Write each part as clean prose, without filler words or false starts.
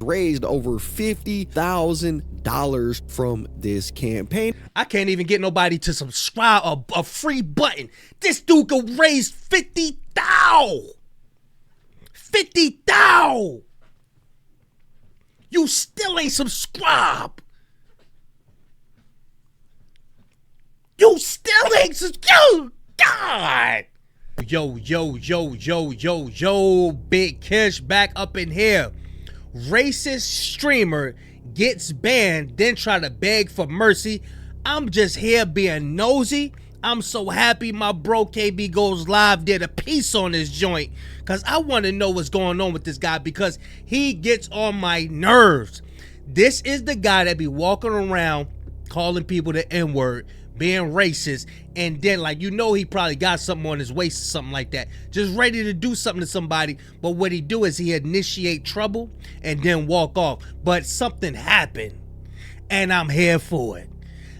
raised over $50,000 from this campaign. I can't even get nobody to subscribe a free button. This dude could raise 50,000. 50,000. You still ain't subscribed. You still ain't subscribed. God. Yo, Big Kish back up in here. Racist streamer gets banned, then try to beg for mercy. I'm just here being nosy. I'm so happy my bro KB Goes Live did a piece on this joint, because I want to know what's going on with this guy, because he gets on my nerves. This is the guy that be walking around calling people the N-word, being racist, and then, like, you know, he probably got something on his waist or something like that, just ready to do something to somebody. But what he do is he initiate trouble and then walk off. But something happened, and I'm here for it.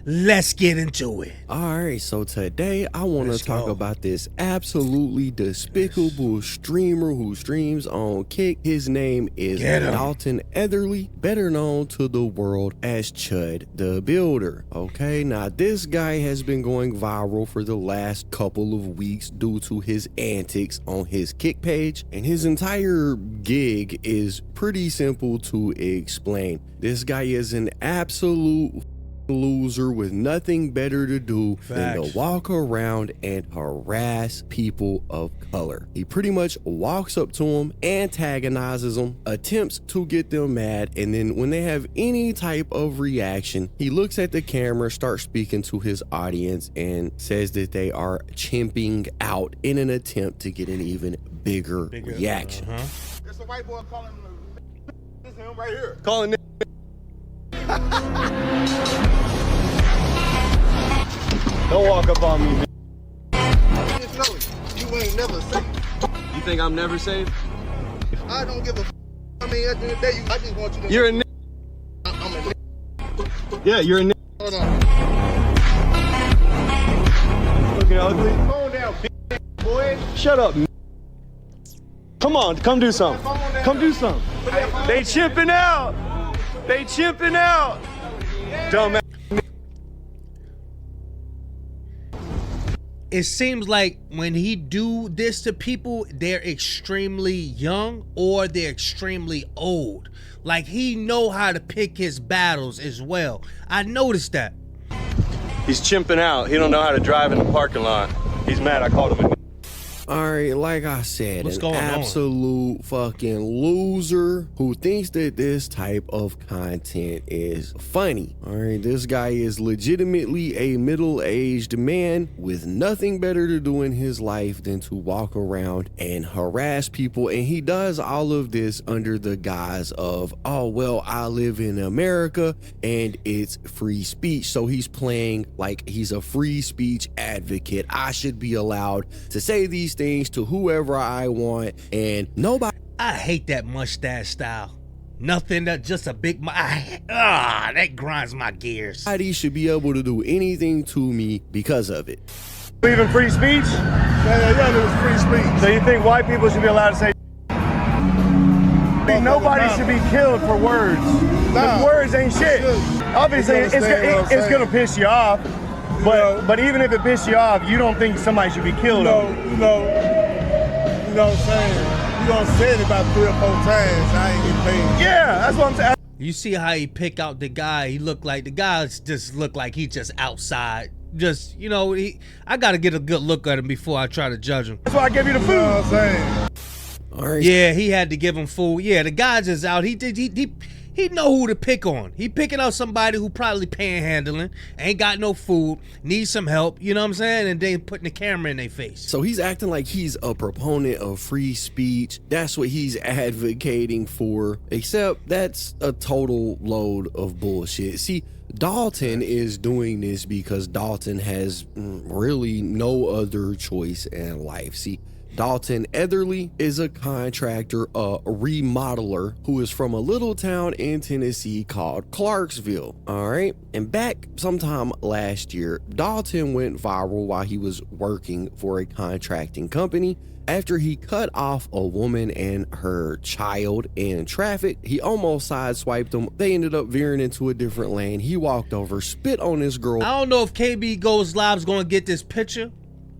Let's get into it. All right, so today I want to talk about this absolutely despicable streamer who streams on Kick. His name is Dalton Etherly, better known to the world as Chud the Builder. Okay, now this guy has been going viral for the last couple of weeks due to his antics on his Kick page, and his entire gig is pretty simple to explain. This guy is an absolute loser with nothing better to do than to walk around and harass people of color. He pretty much walks up to them, antagonizes them, attempts to get them mad, and then when they have any type of reaction, he looks at the camera, starts speaking to his audience, and says that they are chimping out in an attempt to get an even bigger reaction. There's a white boy calling him. This is him right here. Calling it. Don't walk up on me, man. I just know you ain't never safe. You think I'm never safe? I don't give a f. I mean, at the end of the day, I just want you to. You're a n. I'm a n. Yeah, you're a n. Hold on. Looking ugly. Calm down, bitch, boy. Shut up, n. Come on, come do something. Come do something. They chimping out. They chimping out. Dumbass. It seems like when he do this to people, they're extremely young or they're extremely old. Like, he know how to pick his battles as well. I noticed that. He's chimping out. He don't know how to drive in the parking lot. He's mad I called him a n. All right, like I said, What's an going absolute fucking loser who thinks that this type of content is funny. All right, this guy is legitimately a middle-aged man with nothing better to do in his life than to walk around and harass people, and he does all of this under the guise of, oh, well, I live in America and it's free speech. So he's playing like he's a free speech advocate. I should be allowed to say these things to whoever I want, and nobody. I hate that mustache style. Nothing, that just a big that grinds my gears. Nobody should be able to do anything to me because of it. Believe in free speech? Yeah, it was free speech. So you think white people should be allowed to say? Nobody should be killed for words. Nah, words ain't shit. Obviously, it's gonna piss you off. But even if it pisses you off, you don't think somebody should be killed. You know what I'm saying? You don't say it about 3 or 4 times, I ain't getting paid. Yeah, that's what I'm saying. You see how he pick out the guy? He look like the guy just look like he just outside. Just, you know, I gotta get a good look at him before I try to judge him. That's why I give you the food. You know what I'm saying? All right. Yeah, he had to give him food. Yeah, the guy just out. He know who to pick on. He picking out somebody who probably panhandling, ain't got no food, needs some help, you know what I'm saying? And then putting the camera in their face. So he's acting like he's a proponent of free speech. That's what he's advocating for, except that's a total load of bullshit. See, Dalton is doing this because Dalton has really no other choice in life. See, Dalton Etherly is a contractor, a remodeler, who is from a little town in Tennessee called Clarksville. All right. And back sometime last year, Dalton went viral while he was working for a contracting company. After he cut off a woman and her child in traffic, he almost sideswiped them. They ended up veering into a different lane. He walked over, spit on this girl. I don't know if KB Goes Live's gonna get this picture,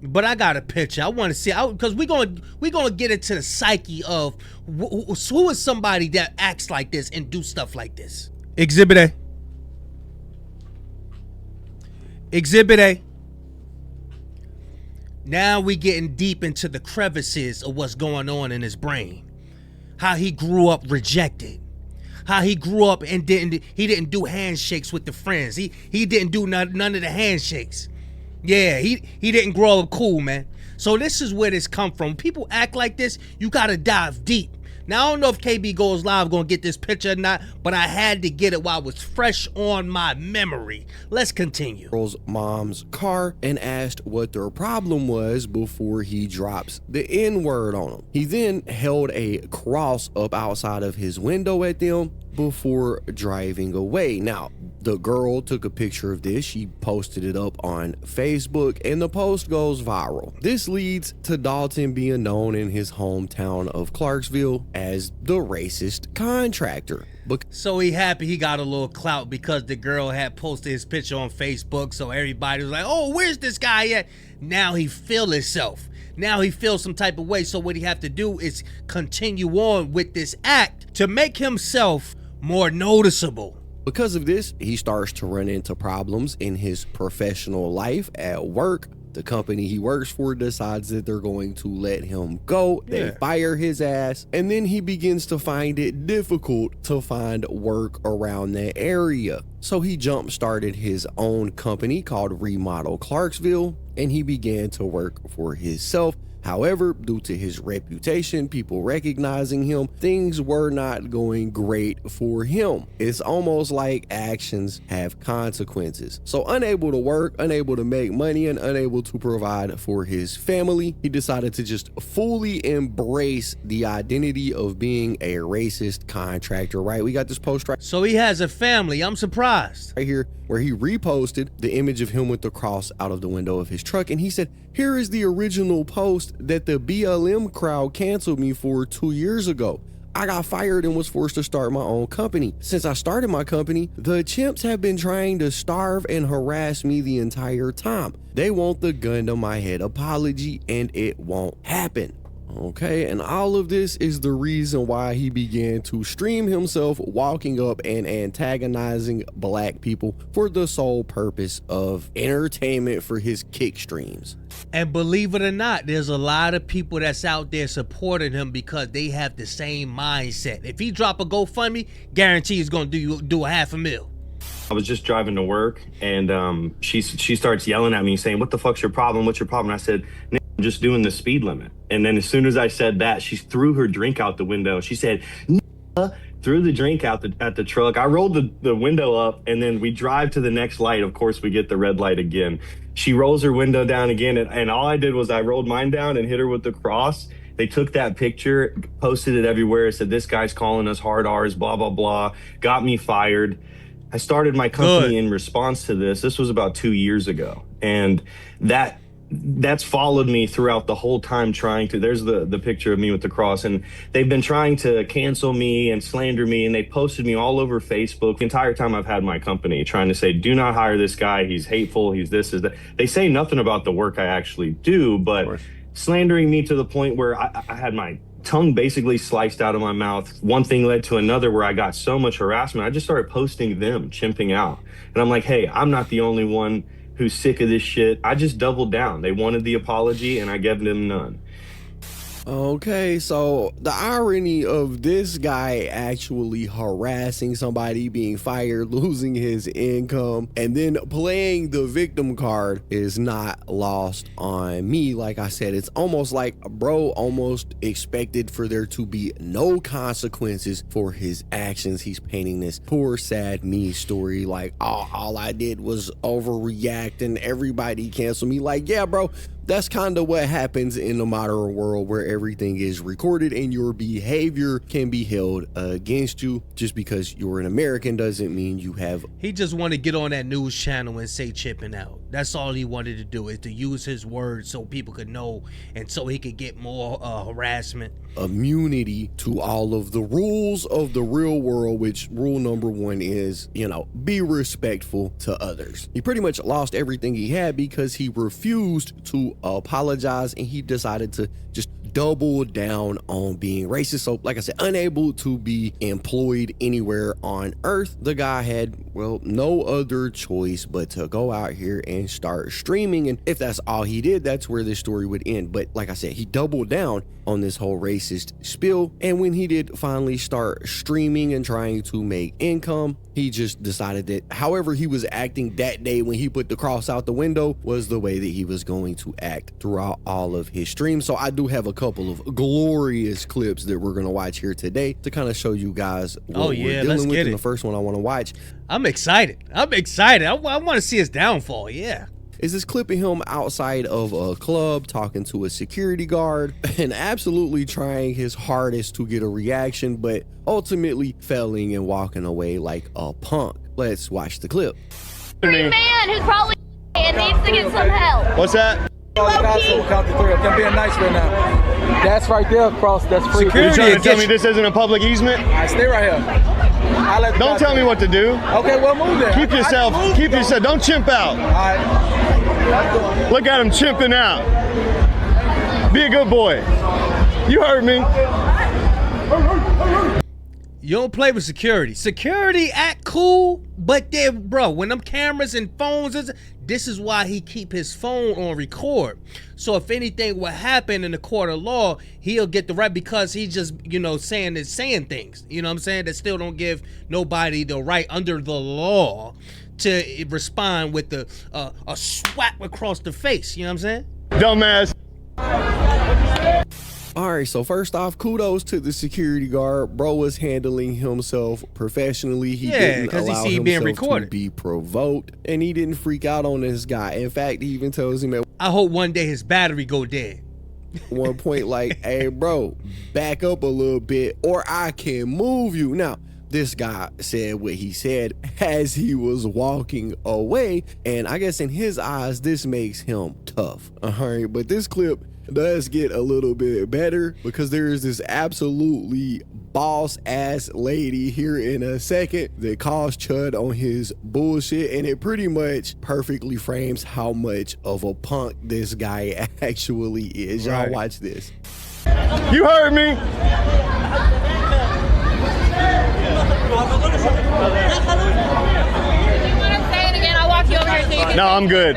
but I got a picture. I want to see, because we're gonna get into the psyche of who is somebody that acts like this and do stuff like this. Exhibit A. Exhibit A. Now we getting deep into the crevices of what's going on in his brain. How he grew up rejected. How he grew up and he didn't do handshakes with the friends. He didn't do none of the handshakes. Yeah, he didn't grow up cool, man. So this is where this come from. People act like this, you gotta dive deep. Now, I don't know if KB Goes Live gonna get this picture or not, but I had to get it while it was fresh on my memory. Let's continue. Girl's mom's car and asked what their problem was before he drops the N-word on them. He then held a cross up outside of his window at them before driving away. Now, the girl took a picture of this. She posted it up on Facebook and the post goes viral. This leads to Dalton being known in his hometown of Clarksville as the racist contractor. So he happy he got a little clout because the girl had posted his picture on Facebook, so everybody was like, oh, where's this guy at? Now he feel himself. Now he feels some type of way, so what he have to do is continue on with this act to make himself more noticeable. Because of this, he starts to run into problems in his professional life at work. The company he works for decides that they're going to let him go. They fire his ass, and then he begins to find it difficult to find work around the area. So he jump started his own company called Remodel Clarksville, and he began to work for himself. However, due to his reputation, people recognizing him, things were not going great for him. It's almost like actions have consequences. So unable to work, unable to make money, and unable to provide for his family, he decided to just fully embrace the identity of being a racist contractor, right? We got this post right. So he has a family. I'm surprised. Right here, where he reposted the image of him with the cross out of the window of his truck. And he said, here is the original post that the BLM crowd canceled me for 2 years ago. I got fired and was forced to start my own company. Since I started my company, the chimps have been trying to starve and harass me the entire time. They want the gun to my head apology, and it won't happen. Okay, and all of this is the reason why he began to stream himself walking up and antagonizing black people for the sole purpose of entertainment for his kick streams. And believe it or not, there's a lot of people that's out there supporting him because they have the same mindset. If he drop a GoFundMe, guarantee he's gonna do $500,000. I was just driving to work, and she starts yelling at me saying, what the fuck's your problem? What's your problem? And I said, I'm just doing the speed limit. And then as soon as I said that, she threw her drink out the window. She said, threw the drink out at the truck. I rolled the window up, and then we drive to the next light. Of course, we get the red light again. She rolls her window down again, and all I did was I rolled mine down and hit her with the cross. They took that picture, posted it everywhere, said, this guy's calling us hard R's, blah, blah, blah, got me fired. I started my company in response to this. This was about 2 years ago. And that's followed me throughout the whole time trying to, there's the picture of me with the cross, and they've been trying to cancel me and slander me, and they posted me all over Facebook the entire time I've had my company, trying to say, do not hire this guy, he's hateful, he's this, is that. They say nothing about the work I actually do, but slandering me to the point where I had my tongue basically sliced out of my mouth. One thing led to another where I got so much harassment, I just started posting them, chimping out. And I'm like, hey, I'm not the only one who's sick of this shit. I just doubled down. They wanted the apology, and I gave them none. Okay, so the irony of this guy actually harassing somebody, being fired, losing his income, and then playing the victim card is not lost on me. Like I said, it's almost like bro almost expected for there to be no consequences for his actions. He's painting this poor sad me story like, oh, all I did was overreact and everybody canceled me. Like, yeah, bro, That's kind of what happens in the modern world, where everything is recorded and your behavior can be held against you. Just because you're an American doesn't mean you have. He just wanted to get on that news channel and say chipping out. That's all he wanted to do, is to use his words so people could know and so he could get more harassment. Immunity to all of the rules of the real world, which rule number one is, be respectful to others. He pretty much lost everything he had because he refused to apologize, and he decided to just double down on being racist. So like I said, unable to be employed anywhere on earth, the guy had, well, no other choice but to go out here and start streaming. And if that's all he did, that's where this story would end. But like I said, he doubled down on this whole racist spiel, and when he did finally start streaming and trying to make income, he just decided that however he was acting that day when he put the cross out the window was the way that he was going to act throughout all of his streams. So I do have a couple of glorious clips that we're going to watch here today to kind of show you guys what we're dealing with. And the first one I want to watch, I'm excited. I want to see his downfall. Yeah. Is this clip of him outside of a club talking to a security guard and absolutely trying his hardest to get a reaction, but ultimately failing and walking away like a punk. Let's watch the clip. Man who's probably and needs to get some help. What's that? Count to three. I'm being nice right now. That's right there across. That's free. You trying to tell me this isn't a public easement? I stay right here. Don't tell me what to do. Okay, well, move there. Keep yourself. Don't chimp out. All right. Look at him chimping out. Be a good boy. You heard me. You don't play with security. Security act cool, but then, bro, when them cameras and phones, this is why he keep his phone on record. So if anything would happen in the court of law, he'll get the right, because he's just, saying things, what I'm saying, that still don't give nobody the right under the law to respond with a swap across the face. You know what I'm saying? Dumbass. All right, so first off, kudos to the security guard. Bro was handling himself professionally. He didn't allow himself to be provoked, and he didn't freak out on this guy. In fact, he even tells him at I hope one day his battery go dead. one point, like, hey, bro, back up a little bit or I can move you. Now, this guy said what he said as he was walking away, and I guess in his eyes, this makes him tough. All right, but this clip does get a little bit better, because there is this absolutely boss ass lady here in a second that calls Chud on his bullshit, and it pretty much perfectly frames how much of a punk this guy actually is. Y'all watch this. You heard me. No, I'm good.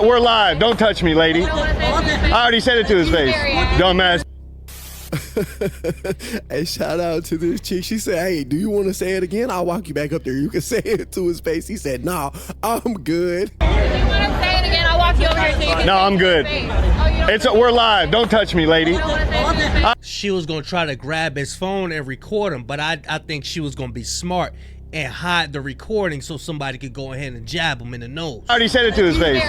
We're live. Don't touch me, lady. I already said it to his face. Dumbass. Hey, shout out to this chick. She said, hey, do you want to say it again? I'll walk you back up there. You can say it to his face. He said, nah, I'm good. Do you want to say it again? I'll walk you over here so you can No, I'm good. We're live. Don't touch me, lady. She was going to try to grab his phone and record him, but I think she was going to be smart and hide the recording so somebody could go ahead and jab him in the nose. I already said it to his face.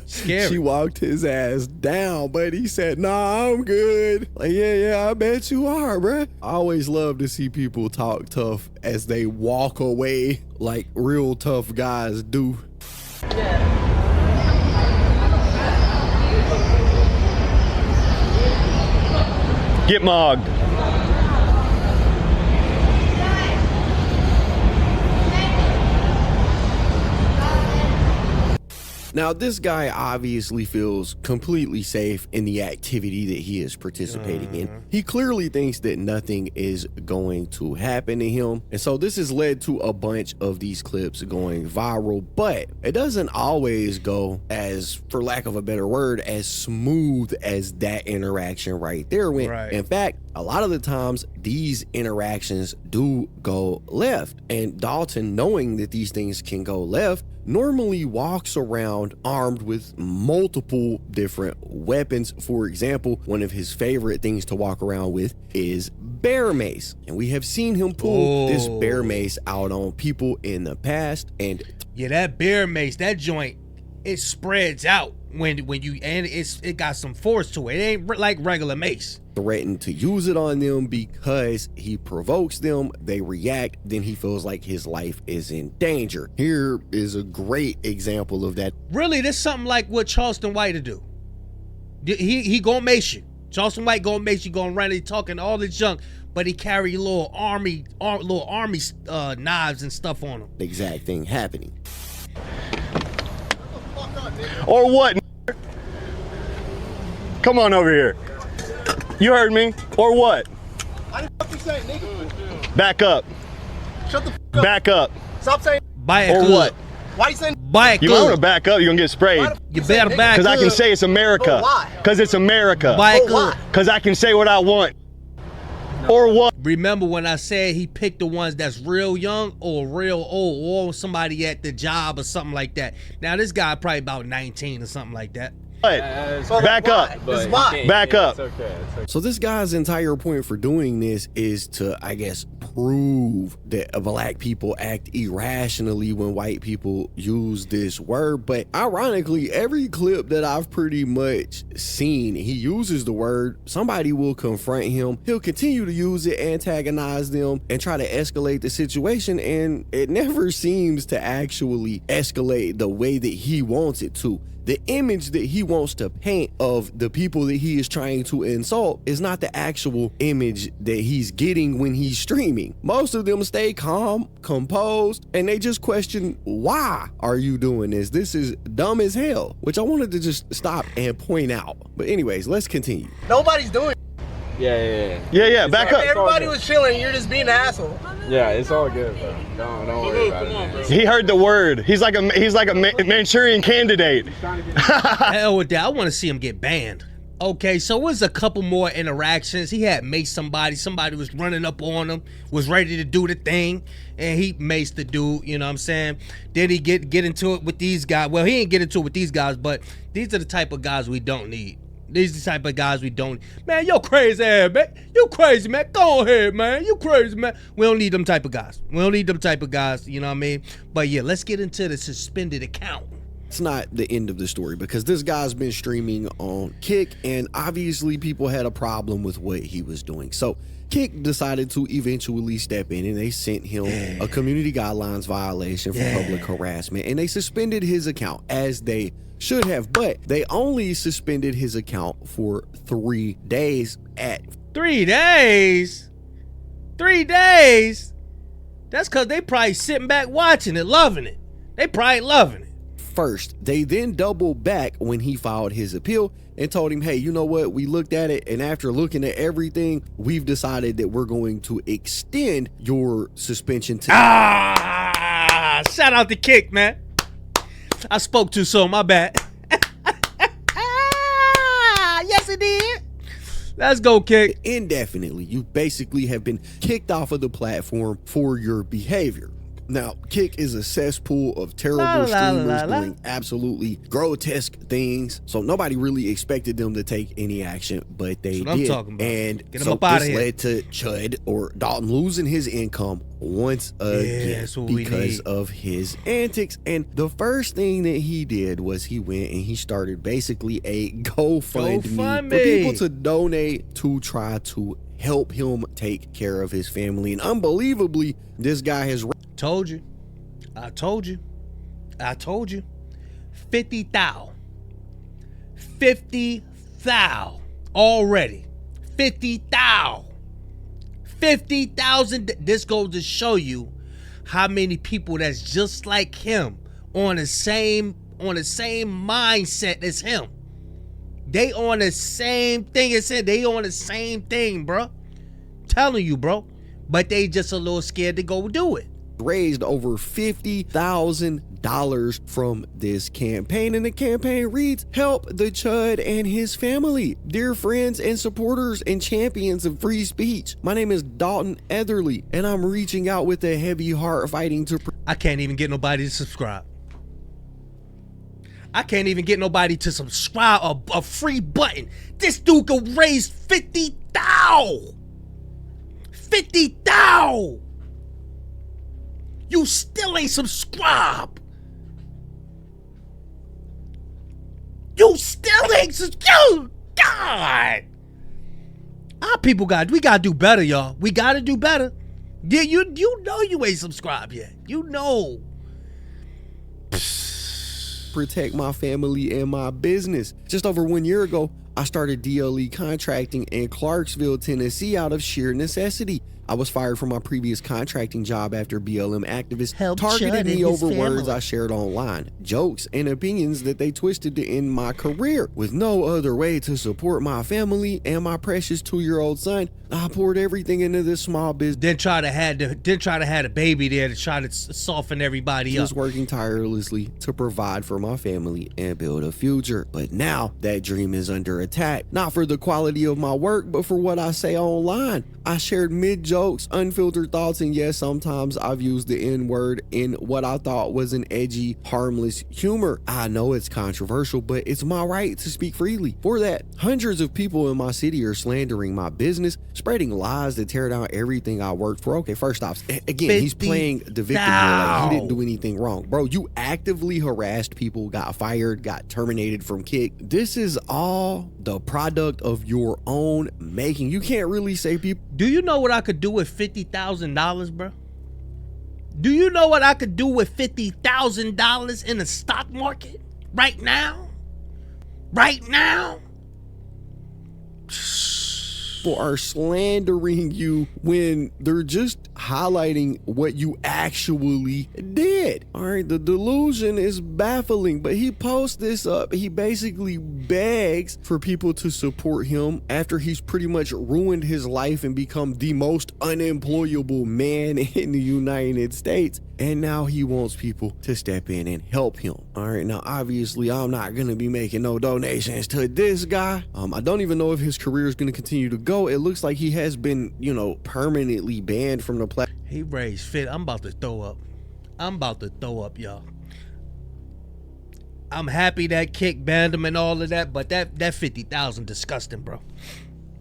Scary. She walked his ass down, but he said, nah, I'm good. Like, yeah, I bet you are, bruh. I always love to see people talk tough as they walk away like real tough guys do. Get mogged. Now, this guy obviously feels completely safe in the activity that he is participating in. He clearly thinks that nothing is going to happen to him. And so this has led to a bunch of these clips going viral, but it doesn't always go as, for lack of a better word, as smooth as that interaction right there went. Right. In fact, a lot of the times these interactions do go left. And Dalton, knowing that these things can go left, normally walks around armed with multiple different weapons. For example, one of his favorite things to walk around with is bear mace. And we have seen him pull this bear mace out on people in the past. And yeah, that bear mace, that joint, it spreads out. When you and it got some force to it. It ain't like regular mace. Threatened to use it on them because he provokes them, they react, then he feels like his life is in danger. Here is a great example of that. Really, this something like what Charleston White to do. He gonna mace you. Charleston White gonna mace you, gonna run and talking all this junk, but he carry little army knives and stuff on him. The exact thing happening. Or what? Come on over here. You heard me. Or what? I didn't fucking say, nigga. Back up. Shut the fuck up. Back up. Stop saying. Buy it Or good. what? Why you saying? Buy it You might want good. to back up. You're gonna get sprayed. You better back Because I can good. say it's America. But why? Because it's America. Buy it But why? good. Because I can say what I want. Or what? Remember when I said he picked the ones that's real young or real old, or somebody at the job or something like that. Now this guy probably about 19 or something like that. Back up. This is why. Back up. So this guy's entire point for doing this is to, I guess, prove that black people act irrationally when white people use this word. But ironically, every clip that I've pretty much seen, he uses the word, somebody will confront him, he'll continue to use it, antagonize them, and try to escalate the situation, and it never seems to actually escalate the way that he wants it to. The image that he wants to paint of the people that he is trying to insult is not the actual image that he's getting when he's streaming. Most of them stay calm, composed, and they just question, why are you doing this? This is dumb as hell, which I wanted to just stop and point out. But anyways, let's continue. Nobody's doing it. Yeah, back up. Everybody was chilling. You're just being an asshole. Yeah, it's all good, bro. Don't worry about it, man. He heard the word. He's like a Manchurian candidate. Hell with that. I want to see him get banned. Okay, so it was a couple more interactions. He had maced somebody was running up on him, was ready to do the thing, and he maced the dude, you know what I'm saying? Then he get into it with these guys. Well, he ain't get into it with these guys, but these are the type of guys we don't need. These are the type of guys we don't. Man, yo crazy ass, man. You crazy, man. Go ahead, man. You crazy, man. We don't need them type of guys. We don't need them type of guys, you know what I mean? But yeah, let's get into the suspended account. It's not the end of the story because this guy's been streaming on Kick, and obviously people had a problem with what he was doing. So Kick decided to eventually step in, and they sent him a community guidelines violation for public harassment, and they suspended his account as they should have, but they only suspended his account for 3 days. At 3 days? 3 days? That's because they probably sitting back watching it, loving it. They probably loving it. First, they then doubled back when he filed his appeal and told him, hey, you know what? We looked at it, and after looking at everything, we've decided that we're going to extend your suspension to... Shout out to Kick, man. I spoke too soon, my bad. Yes, it did. Let's go, Kick. Indefinitely. You basically have been kicked off of the platform for your behavior. Now, Kick is a cesspool of terrible streamers doing absolutely grotesque things. So nobody really expected them to take any action, but they That's what did. I'm talking about. And Get 'em so up outta this here. led to Chud or Dalton losing his income once again that's what we because need. of his antics. And the first thing that he did was he went and he started basically a GoFundMe for people to donate to try to help him take care of his family. And unbelievably, this guy has... Told you. I told you. 50,000. 50,000 already. 50,000. 50,000. This goes to show you how many people that's just like him on the same mindset as him. They on the same thing as him. They on the same thing, bro. Telling you, bro. But they just a little scared to go do it. Raised over $50,000 from this campaign, and the campaign reads, help the Chud and his family. Dear friends and supporters and champions of free speech, my name is Dalton Etherly, and I'm reaching out with a heavy heart fighting to... I can't even get nobody to subscribe. I can't even get nobody to subscribe, a free button. This dude could raise 50,000. 50,000. You still ain't subscribed. You still ain't you. God. Our people we gotta do better, y'all. We gotta do better. Yeah, you know you ain't subscribed yet. You know. Protect my family and my business. Just over 1 year ago, I started DLE contracting in Clarksville, Tennessee out of sheer necessity. I was fired from my previous contracting job after BLM activists targeted me over words I shared online, jokes and opinions that they twisted to end my career. With no other way to support my family and my precious 2-year-old son, I poured everything into this small business. Then try to have a baby there to try to soften everybody up. Just working tirelessly to provide for my family and build a future. But now that dream is under attack, not for the quality of my work, but for what I say online. I shared mid-jokes, unfiltered thoughts, and yes, sometimes I've used the N-word in what I thought was an edgy, harmless humor. I know it's controversial, but it's my right to speak freely. For that, hundreds of people in my city are slandering my business, spreading lies that tear down everything I worked for. Okay, first off, again, he's playing the victim here, like he didn't do anything wrong. Bro, you actively harassed people, got fired, got terminated from Kick. This is all the product of your own making. You can't really say people. Do you know what I could do with $50,000, bro? Do you know what I could do with $50,000 in the stock market right now? Right now? People are slandering you when they're just highlighting what you actually did. All right, the delusion is baffling, but he posts this up. He basically begs for people to support him after he's pretty much ruined his life and become the most unemployable man in the United States. And now he wants people to step in and help him. All right, now obviously I'm not gonna be making no donations to this guy. I don't even know if his career is gonna continue to go. It looks like he has been, permanently banned from the platform. He raised fit. I'm about to throw up. I'm about to throw up, y'all. I'm happy that Kick banned him and all of that, but that 50,000 disgusting, bro.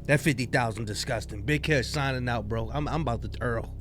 That 50,000 disgusting. Big Kish signing out, bro. I'm about to Earl.